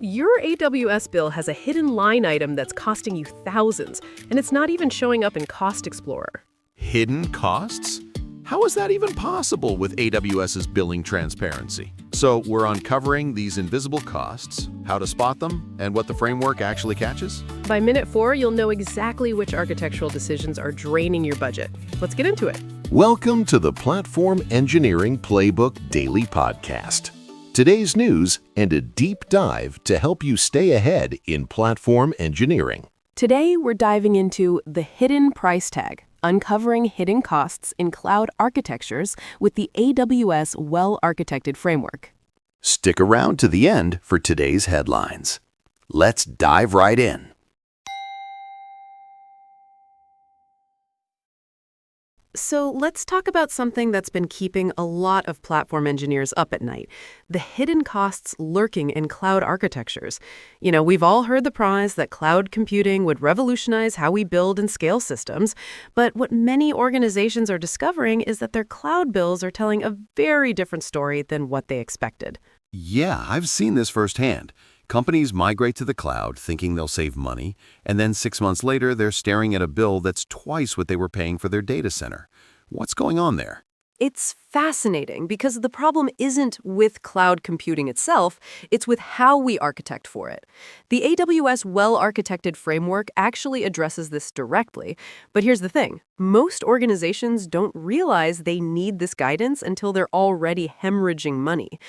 Your AWS bill has a hidden line item that's costing you thousands, and it's not even showing up in Cost Explorer. Hidden costs? How is that even possible with AWS's billing transparency? So we're uncovering these invisible costs, how to spot them, and what the framework actually catches? By minute 4, you'll know exactly which architectural decisions are draining your budget. Let's get into it. Welcome to the Platform Engineering Playbook Daily Podcast. Today's news and a deep dive to help you stay ahead in platform engineering. Today, we're diving into the hidden price tag, uncovering hidden costs in cloud architectures with the AWS Well-Architected Framework. Stick around to the end for today's headlines. Let's dive right in. So let's talk about something that's been keeping a lot of platform engineers up at night, the hidden costs lurking in cloud architectures. We've all heard the promise that cloud computing would revolutionize how we build and scale systems, but what many organizations are discovering is that their cloud bills are telling a very different story than what they expected. Yeah, I've seen this firsthand. Companies migrate to the cloud thinking they'll save money, and then 6 months later, they're staring at a bill that's twice what they were paying for their data center. What's going on there? It's fascinating because the problem isn't with cloud computing itself, it's with how we architect for it. The AWS Well-Architected Framework actually addresses this directly, but here's the thing. Most organizations don't realize they need this guidance until they're already hemorrhaging money.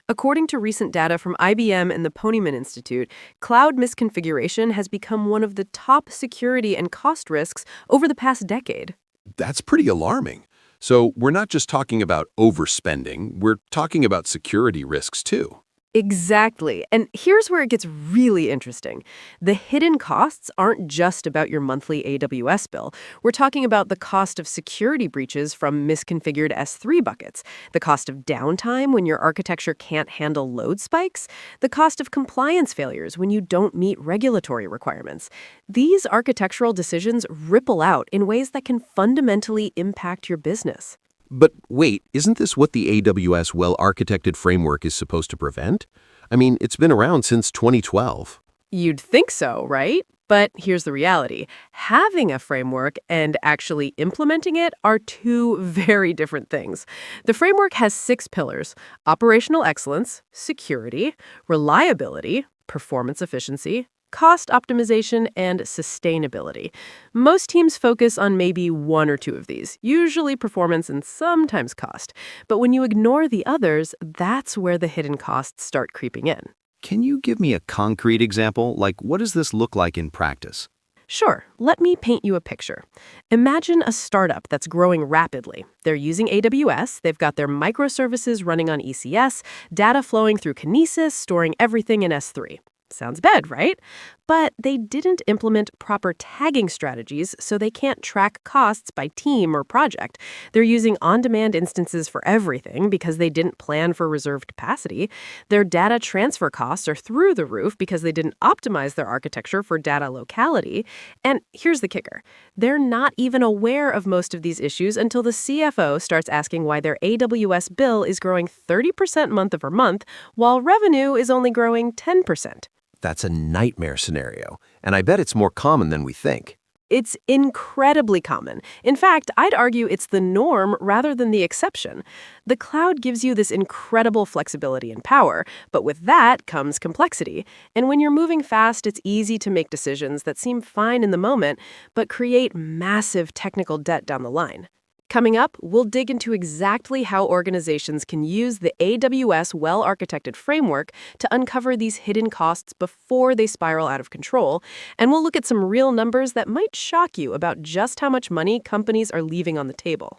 According to recent data from IBM and the Ponemon Institute, cloud misconfiguration has become one of the top security and cost risks over the past decade. That's pretty alarming. So we're not just talking about overspending, we're talking about security risks too. Exactly. And here's where it gets really interesting. The hidden costs aren't just about your monthly AWS bill. We're talking about the cost of security breaches from misconfigured S3 buckets, the cost of downtime when your architecture can't handle load spikes, the cost of compliance failures when you don't meet regulatory requirements. These architectural decisions ripple out in ways that can fundamentally impact your business. But wait, isn't this what the AWS Well-Architected Framework is supposed to prevent? I mean, it's been around since 2012. You'd think so, right? But here's the reality. Having a framework and actually implementing it are two very different things. The framework has 6 pillars: operational excellence, security, reliability, performance efficiency, cost optimization, and sustainability. Most teams focus on maybe one or two of these, usually performance and sometimes cost. But when you ignore the others, that's where the hidden costs start creeping in. Can you give me a concrete example? Like, what does this look like in practice? Sure, let me paint you a picture. Imagine a startup that's growing rapidly. They're using AWS, they've got their microservices running on ECS, data flowing through Kinesis, storing everything in S3. Sounds bad, right? But they didn't implement proper tagging strategies, so they can't track costs by team or project. They're using on-demand instances for everything because they didn't plan for reserved capacity. Their data transfer costs are through the roof because they didn't optimize their architecture for data locality. And here's the kicker. They're not even aware of most of these issues until the CFO starts asking why their AWS bill is growing 30% month over month, while revenue is only growing 10%. That's a nightmare scenario, and I bet it's more common than we think. It's incredibly common. In fact, I'd argue it's the norm rather than the exception. The cloud gives you this incredible flexibility and power, but with that comes complexity. And when you're moving fast, it's easy to make decisions that seem fine in the moment, but create massive technical debt down the line. Coming up, we'll dig into exactly how organizations can use the AWS Well-Architected Framework to uncover these hidden costs before they spiral out of control, and we'll look at some real numbers that might shock you about just how much money companies are leaving on the table.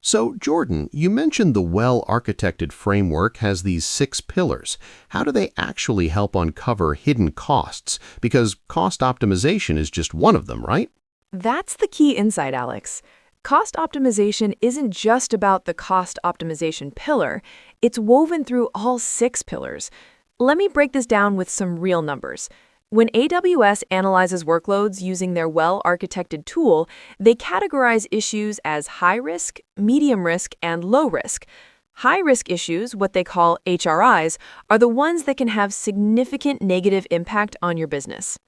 So, Jordan, you mentioned the Well-Architected Framework has these 6 pillars. How do they actually help uncover hidden costs? Because cost optimization is just one of them, right? That's the key insight, Alex. Cost optimization isn't just about the cost optimization pillar. It's woven through all 6 pillars. Let me break this down with some real numbers. When AWS analyzes workloads using their well-architected tool, they categorize issues as high risk, medium risk, and low risk. High-risk issues, what they call HRIs, are the ones that can have significant negative impact on your business.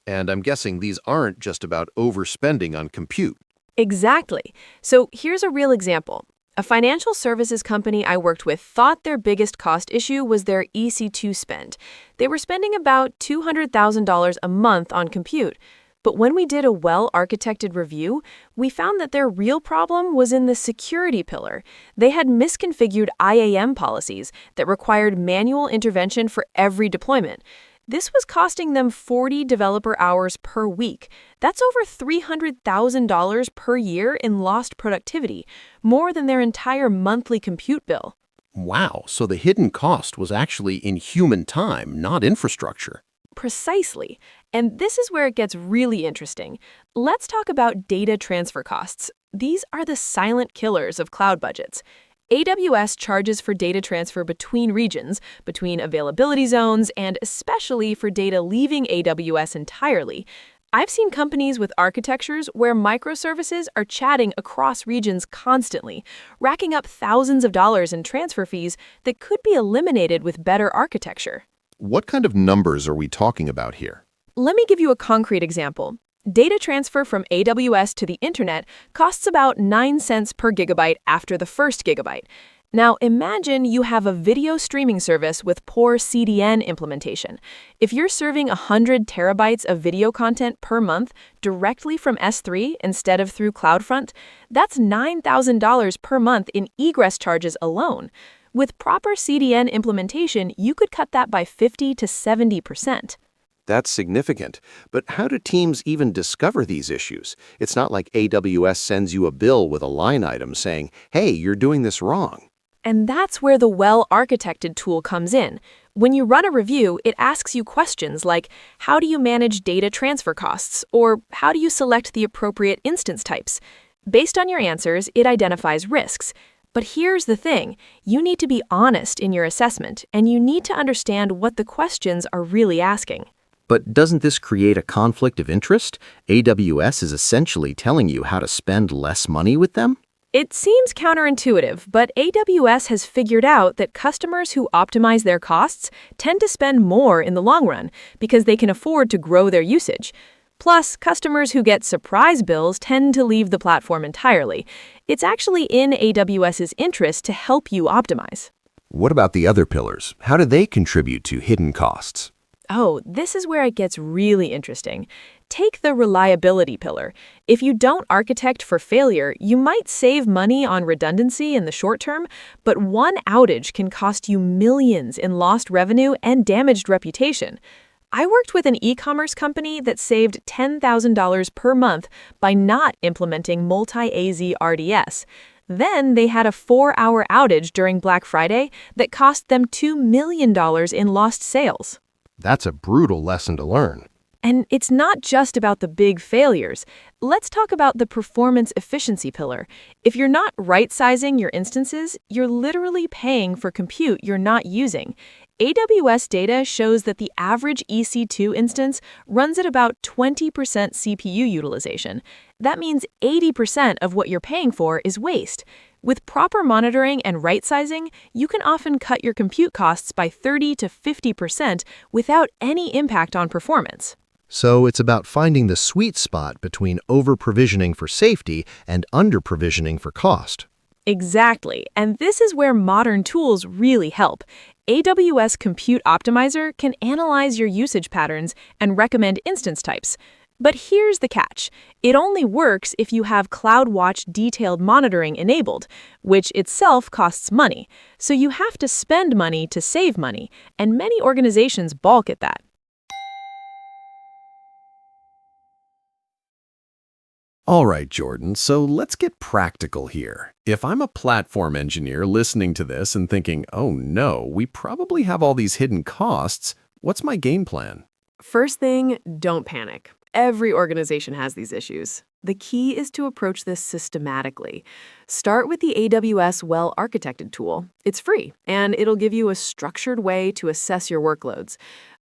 And I'm guessing these aren't just about overspending on compute. Exactly. So here's a real example. A financial services company I worked with thought their biggest cost issue was their EC2 spend. They were spending about $200,000 a month on compute. But when we did a well-architected review, we found that their real problem was in the security pillar. They had misconfigured IAM policies that required manual intervention for every deployment. This was costing them 40 developer hours per week. That's over $300,000 per year in lost productivity, more than their entire monthly compute bill. Wow, so the hidden cost was actually in human time, not infrastructure. Precisely. And this is where it gets really interesting. Let's talk about data transfer costs. These are the silent killers of cloud budgets. AWS charges for data transfer between regions, between availability zones, and especially for data leaving AWS entirely. I've seen companies with architectures where microservices are chatting across regions constantly, racking up thousands of dollars in transfer fees that could be eliminated with better architecture. What kind of numbers are we talking about here? Let me give you a concrete example. Data transfer from AWS to the internet costs about 9 cents per gigabyte after the first gigabyte. Now imagine you have a video streaming service with poor CDN implementation. If you're serving 100 terabytes of video content per month directly from S3 instead of through CloudFront, that's $9,000 per month in egress charges alone. With proper CDN implementation, you could cut that by 50 to 70%. That's significant. But how do teams even discover these issues? It's not like AWS sends you a bill with a line item saying, hey, you're doing this wrong. And that's where the well-architected tool comes in. When you run a review, it asks you questions like, how do you manage data transfer costs? Or how do you select the appropriate instance types? Based on your answers, it identifies risks. But here's the thing, you need to be honest in your assessment, and you need to understand what the questions are really asking. But doesn't this create a conflict of interest? AWS is essentially telling you how to spend less money with them? It seems counterintuitive, but AWS has figured out that customers who optimize their costs tend to spend more in the long run because they can afford to grow their usage. Plus, customers who get surprise bills tend to leave the platform entirely. It's actually in AWS's interest to help you optimize. What about the other pillars? How do they contribute to hidden costs? Oh, this is where it gets really interesting. Take the reliability pillar. If you don't architect for failure, you might save money on redundancy in the short term, but one outage can cost you millions in lost revenue and damaged reputation. I worked with an e-commerce company that saved $10,000 per month by not implementing multi-AZ RDS. Then they had a 4-hour outage during Black Friday that cost them $2 million in lost sales. That's a brutal lesson to learn. And it's not just about the big failures. Let's talk about the performance efficiency pillar. If you're not right-sizing your instances, you're literally paying for compute you're not using. AWS data shows that the average EC2 instance runs at about 20% CPU utilization. That means 80% of what you're paying for is waste. With proper monitoring and right-sizing, you can often cut your compute costs by 30 to 50% without any impact on performance. So it's about finding the sweet spot between over-provisioning for safety and under-provisioning for cost. Exactly, and this is where modern tools really help. AWS Compute Optimizer can analyze your usage patterns and recommend instance types. But here's the catch. It only works if you have CloudWatch detailed monitoring enabled, which itself costs money. So you have to spend money to save money, and many organizations balk at that. All right, Jordan, so let's get practical here. If I'm a platform engineer listening to this and thinking, oh no, we probably have all these hidden costs, what's my game plan? First thing, don't panic. Every organization has these issues. The key is to approach this systematically. Start with the AWS Well-Architected tool. It's free, and it'll give you a structured way to assess your workloads.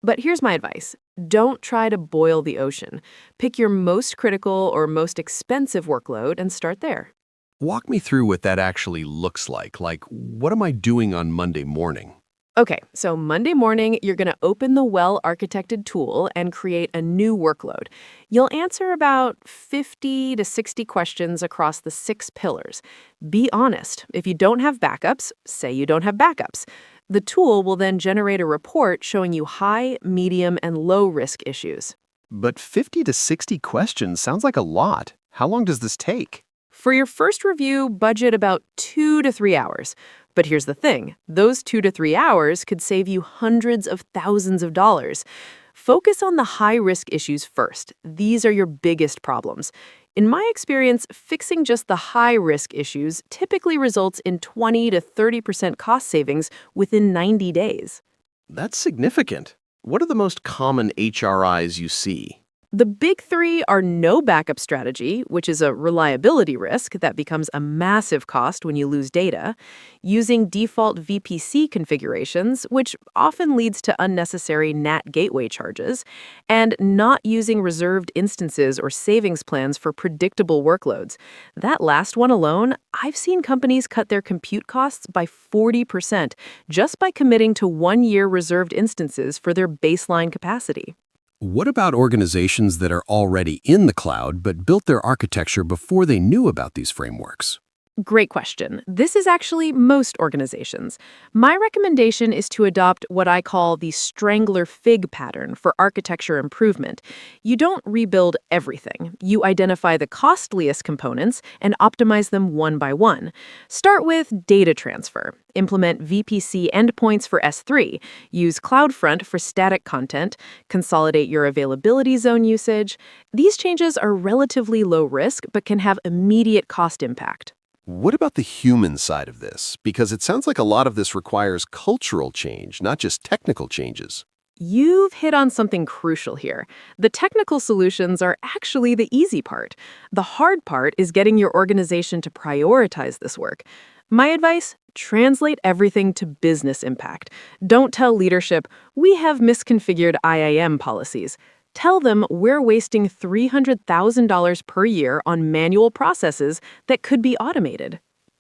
But here's my advice. Don't try to boil the ocean. Pick your most critical or most expensive workload and start there. Walk me through what that actually looks like. Like, what am I doing on Monday morning? Okay, so Monday morning, you're going to open the Well-Architected tool and create a new workload. You'll answer about 50 to 60 questions across the 6 pillars. Be honest. If you don't have backups, say you don't have backups. The tool will then generate a report showing you high, medium, and low risk issues. But 50 to 60 questions sounds like a lot. How long does this take? For your first review, budget about 2 to 3 hours. But here's the thing, those 2 to 3 hours could save you hundreds of thousands of dollars. Focus on the high-risk issues first. These are your biggest problems. In my experience, fixing just the high-risk issues typically results in 20 to 30% cost savings within 90 days. That's significant. What are the most common HRIs you see? The big 3 are no backup strategy, which is a reliability risk that becomes a massive cost when you lose data, using default VPC configurations, which often leads to unnecessary NAT gateway charges, and not using reserved instances or savings plans for predictable workloads. That last one alone, I've seen companies cut their compute costs by 40% just by committing to 1-year reserved instances for their baseline capacity. What about organizations that are already in the cloud but built their architecture before they knew about these frameworks? Great question. This is actually most organizations. My recommendation is to adopt what I call the strangler fig pattern for architecture improvement. You don't rebuild everything. You identify the costliest components and optimize them one by one. Start with data transfer. Implement VPC endpoints for S3. Use CloudFront for static content. Consolidate your availability zone usage. These changes are relatively low risk but can have immediate cost impact. What about the human side of this? Because it sounds like a lot of this requires cultural change, not just technical changes. You've hit on something crucial here. The technical solutions are actually the easy part. The hard part is getting your organization to prioritize this work. My advice? Translate everything to business impact. Don't tell leadership, we have misconfigured IAM policies. Tell them we're wasting $300,000 per year on manual processes that could be automated.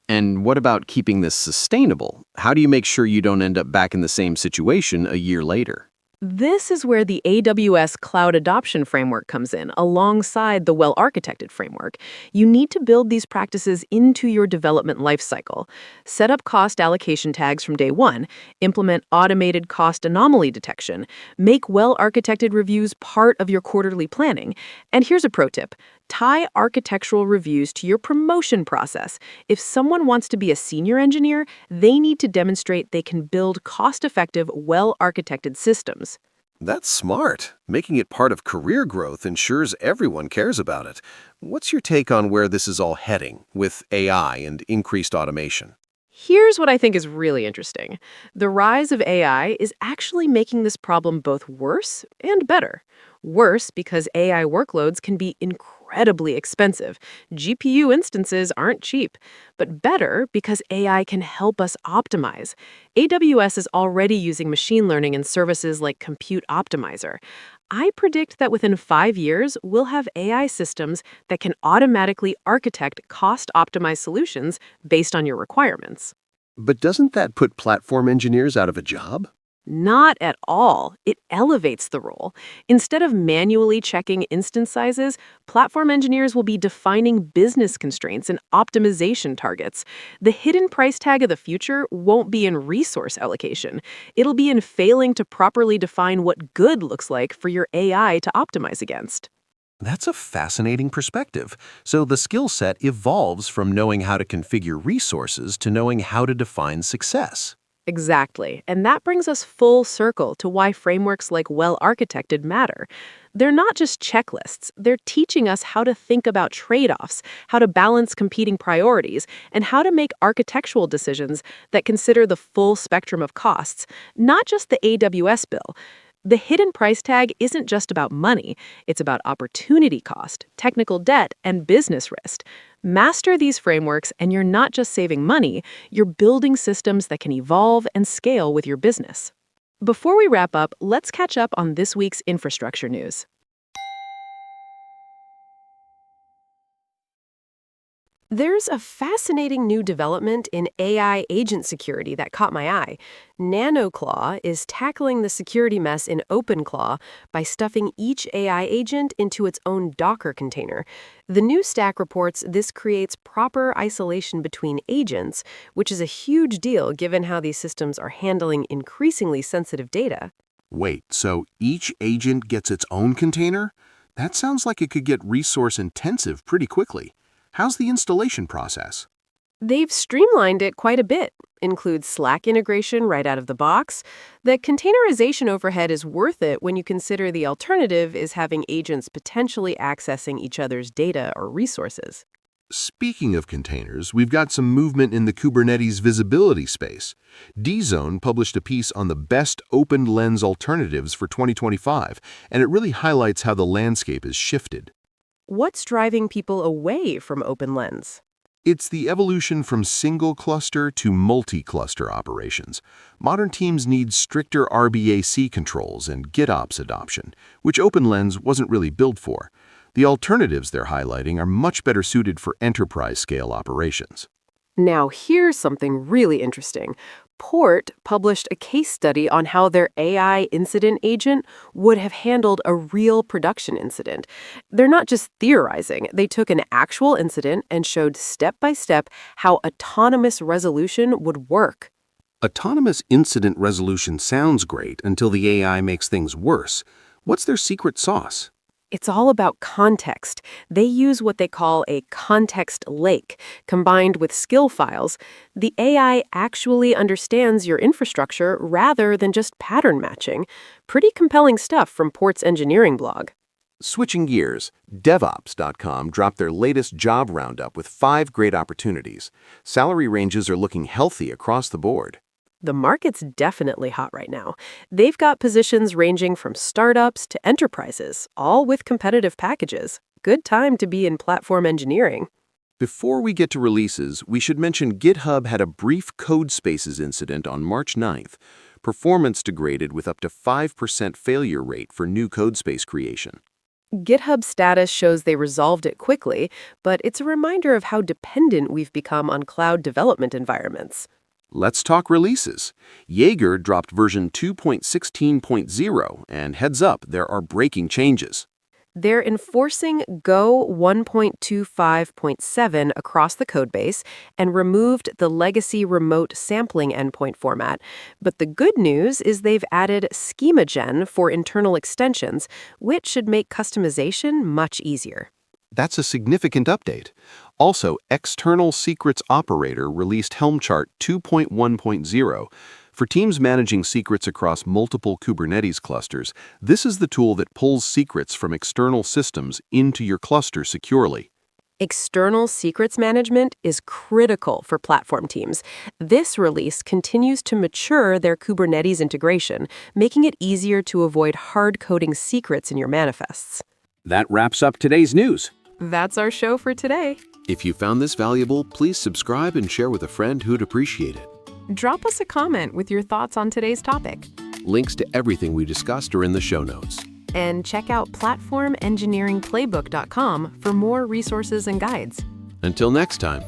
And what about keeping this sustainable? How do you make sure you don't end up back in the same situation a year later? This is where the AWS Cloud Adoption Framework comes in, alongside the Well-Architected Framework. You need to build these practices into your development lifecycle. Set up cost allocation tags from day one, implement automated cost anomaly detection, make well-architected reviews part of your quarterly planning. And here's a pro tip. Tie architectural reviews to your promotion process. If someone wants to be a senior engineer, they need to demonstrate they can build cost-effective, well-architected systems. That's smart. Making it part of career growth ensures everyone cares about it. What's your take on where this is all heading with AI and increased automation? Here's what I think is really interesting. The rise of AI is actually making this problem both worse and better. Worse because AI workloads can be incredibly expensive. GPU instances aren't cheap. But better because AI can help us optimize. AWS is already using machine learning in services like Compute Optimizer. I predict that within 5 years, we'll have AI systems that can automatically architect cost-optimized solutions based on your requirements. But doesn't that put platform engineers out of a job? Not at all. It elevates the role. Instead of manually checking instance sizes, platform engineers will be defining business constraints and optimization targets. The hidden price tag of the future won't be in resource allocation. It'll be in failing to properly define what good looks like for your AI to optimize against. That's a fascinating perspective. So the skill set evolves from knowing how to configure resources to knowing how to define success. Exactly. And that brings us full circle to why frameworks like Well-Architected matter. They're not just checklists. They're teaching us how to think about trade-offs, how to balance competing priorities, and how to make architectural decisions that consider the full spectrum of costs, not just the AWS bill. The hidden price tag isn't just about money. It's about opportunity cost, technical debt, and business risk. Master these frameworks, and you're not just saving money, you're building systems that can evolve and scale with your business. Before we wrap up, let's catch up on this week's infrastructure news. There's a fascinating new development in AI agent security that caught my eye. NanoClaw is tackling the security mess in OpenClaw by stuffing each AI agent into its own Docker container. The new stack reports this creates proper isolation between agents, which is a huge deal given how these systems are handling increasingly sensitive data. Wait, so each agent gets its own container? That sounds like it could get resource intensive pretty quickly. How's the installation process? They've streamlined it quite a bit, includes Slack integration right out of the box. The containerization overhead is worth it when you consider the alternative is having agents potentially accessing each other's data or resources. Speaking of containers, we've got some movement in the Kubernetes visibility space. D-Zone published a piece on the best open lens alternatives for 2025, and it really highlights how the landscape has shifted. What's driving people away from OpenLens? It's the evolution from single cluster to multi-cluster operations. Modern teams need stricter RBAC controls and GitOps adoption, which OpenLens wasn't really built for. The alternatives they're highlighting are much better suited for enterprise-scale operations. Now, here's something really interesting. Port published a case study on how their AI incident agent would have handled a real production incident. They're not just theorizing. They took an actual incident and showed step by step how autonomous resolution would work. Autonomous incident resolution sounds great until the AI makes things worse. What's their secret sauce? It's all about context. They use what they call a context lake. Combined with skill files, the AI actually understands your infrastructure rather than just pattern matching. Pretty compelling stuff from Port's engineering blog. Switching gears, DevOps.com dropped their latest job roundup with 5 great opportunities. Salary ranges are looking healthy across the board. The market's definitely hot right now. They've got positions ranging from startups to enterprises, all with competitive packages. Good time to be in platform engineering. Before we get to releases, we should mention GitHub had a brief code spaces incident on March 9th. Performance degraded with up to 5% failure rate for new code space creation. GitHub status shows they resolved it quickly, but it's a reminder of how dependent we've become on cloud development environments. Let's talk releases. Jaeger dropped version 2.16.0, and heads up, there are breaking changes. They're enforcing Go 1.25.7 across the codebase and removed the legacy remote sampling endpoint format. But the good news is they've added SchemaGen for internal extensions, which should make customization much easier. That's a significant update. Also, External Secrets Operator released Helm Chart 2.1.0. For teams managing secrets across multiple Kubernetes clusters, this is the tool that pulls secrets from external systems into your cluster securely. External secrets management is critical for platform teams. This release continues to mature their Kubernetes integration, making it easier to avoid hard-coding secrets in your manifests. That wraps up today's news. That's our show for today. If you found this valuable, please subscribe and share with a friend who'd appreciate it. Drop us a comment with your thoughts on today's topic. Links to everything we discussed are in the show notes. And check out platformengineeringplaybook.com for more resources and guides. Until next time.